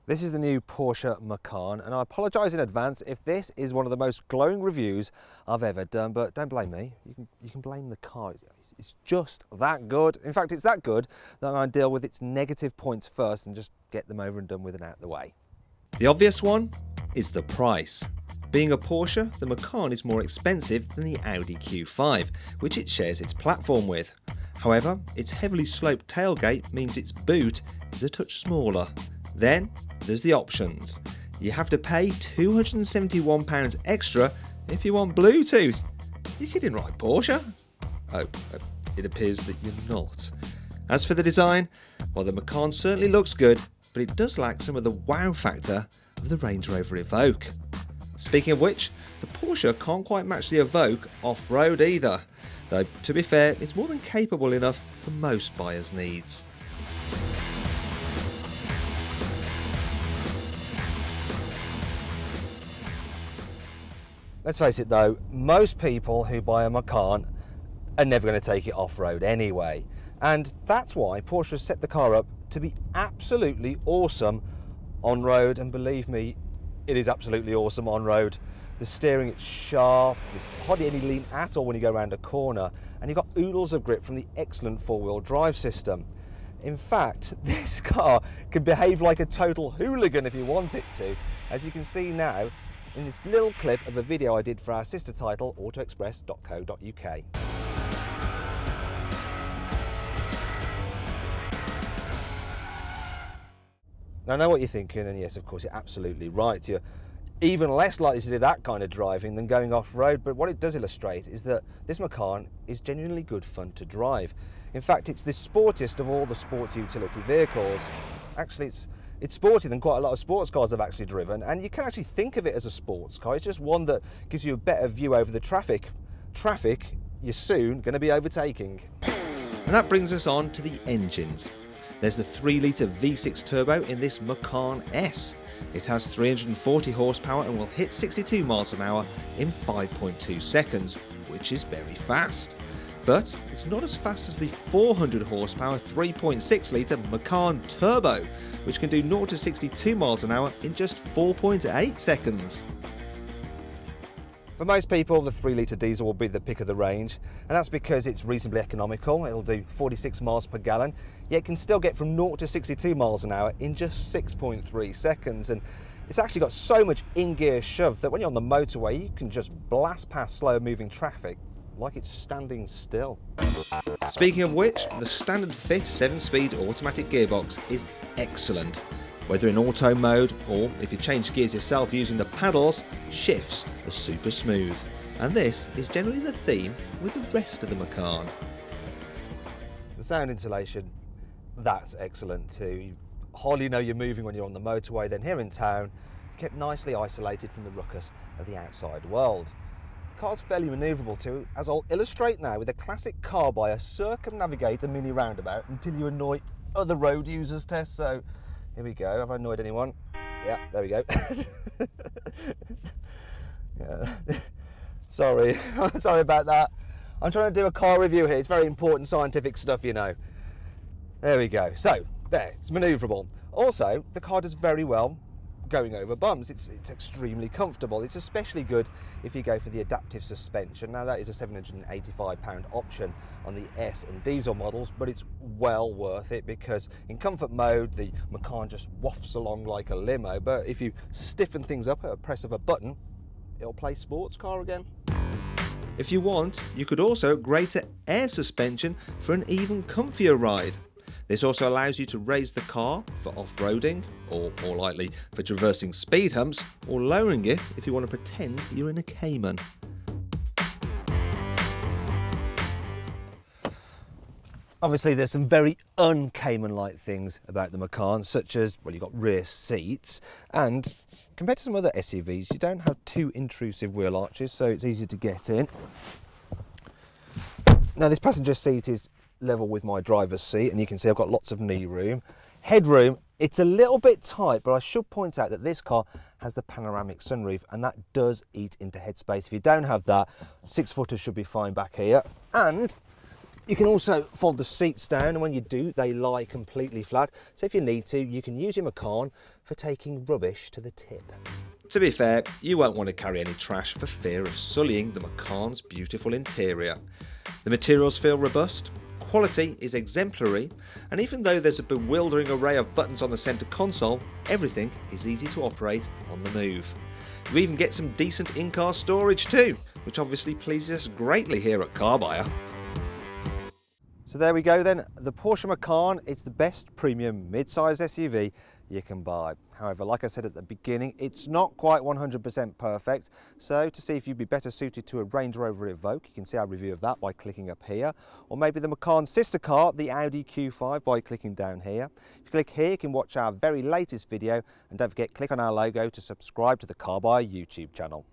This is the new Porsche Macan, and I apologise in advance if this is one of the most glowing reviews I've ever done, but don't blame me. You can blame the car. It's just that good. In fact, it's that good that I'm going to deal with its negative points first and just get them over and done with and out of the way. The obvious one is the price. Being a Porsche, the Macan is more expensive than the Audi Q5, which it shares its platform with. However, its heavily sloped tailgate means its boot is a touch smaller. Then there's the options. You have to pay £271 extra if you want Bluetooth. You're kidding, right, Porsche? Oh, it appears that you're not. As for the design, well, the Macan certainly looks good, but it does lack some of the wow factor of the Range Rover Evoque. Speaking of which, the Porsche can't quite match the Evoque off-road either, though to be fair, it's more than capable enough for most buyers' needs. Let's face it though, most people who buy a Macan are never going to take it off-road anyway. And that's why Porsche has set the car up to be absolutely awesome on-road, and believe me, it is absolutely awesome on-road. The steering, it's sharp, there's hardly any lean at all when you go around a corner, and you've got oodles of grip from the excellent four-wheel drive system. In fact, this car can behave like a total hooligan if you want it to, as you can see now in this little clip of a video I did for our sister title, autoexpress.co.uk. Now I know what you're thinking, and yes, of course, you're absolutely right. You're even less likely to do that kind of driving than going off-road, but what it does illustrate is that this Macan is genuinely good fun to drive. In fact, it's the sportiest of all the sports utility vehicles. Actually, it's sportier than quite a lot of sports cars I've actually driven, and you can actually think of it as a sports car. It's just one that gives you a better view over the traffic you're soon going to be overtaking. And that brings us on to the engines. There's the 3-litre V6 turbo in this Macan S. It has 340 horsepower and will hit 62 miles an hour in 5.2 seconds, which is very fast. But it's not as fast as the 400 horsepower 3.6 litre Macan Turbo, which can do 0 to 62 miles an hour in just 4.8 seconds. For most people, the 3-litre diesel will be the pick of the range, and that's because it's reasonably economical. It'll do 46 miles per gallon, yet can still get from 0 to 62 miles an hour in just 6.3 seconds. And it's actually got so much in-gear shove that when you're on the motorway, you can just blast past slow-moving traffic like it's standing still. Speaking of which, the standard fit 7-speed automatic gearbox is excellent. Whether in auto mode or if you change gears yourself using the paddles, shifts are super smooth. And this is generally the theme with the rest of the Macan. The sound insulation, that's excellent too. You hardly know you're moving when you're on the motorway, then here in town, you're kept nicely isolated from the ruckus of the outside world. The car's fairly manoeuvrable too, as I'll illustrate now with a classic Carbuyer circumnavigator mini roundabout until you annoy other road users test. So here we go. Have I annoyed anyone? Yeah, there we go. Yeah. Sorry about that. I'm trying to do a car review here. It's very important scientific stuff, you know. There we go. So there, it's manoeuvrable. Also, the car does very well going over bumps. It's extremely comfortable. It's especially good if you go for the adaptive suspension. Now that is a £785 option on the S and diesel models, but it's well worth it because in comfort mode the Macan just wafts along like a limo, but if you stiffen things up at a press of a button, it'll play sports car again. If you want, you could also upgrade to air suspension for an even comfier ride. This also allows you to raise the car for off-roading, or more likely for traversing speed humps, or lowering it if you want to pretend you're in a Cayman. Obviously there's some very un-Cayman-like things about the Macan, such as, well, you've got rear seats, and compared to some other SUVs, you don't have too intrusive wheel arches, so it's easy to get in. Now this passenger seat is level with my driver's seat, and you can see I've got lots of knee room. Headroom, it's a little bit tight, but I should point out that this car has the panoramic sunroof, and that does eat into headspace. If you don't have that, 6-footers should be fine back here. And You can also fold the seats down, and when you do, they lie completely flat. So if you need to, you can use your Macan for taking rubbish to the tip. To be fair, you won't want to carry any trash for fear of sullying the Macan's beautiful interior. The materials feel robust, quality is exemplary, and even though there's a bewildering array of buttons on the centre console, everything is easy to operate on the move. You even get some decent in-car storage too, which obviously pleases us greatly here at Carbuyer. So there we go then, the Porsche Macan, it's the best premium mid-size SUV you can buy. However, like I said at the beginning, it's not quite 100% perfect. So to see if you'd be better suited to a Range Rover Evoque, you can see our review of that by clicking up here. Or maybe the Macan's sister car, the Audi Q5, by clicking down here. If you click here, you can watch our very latest video. And don't forget, click on our logo to subscribe to the Carbuyer YouTube channel.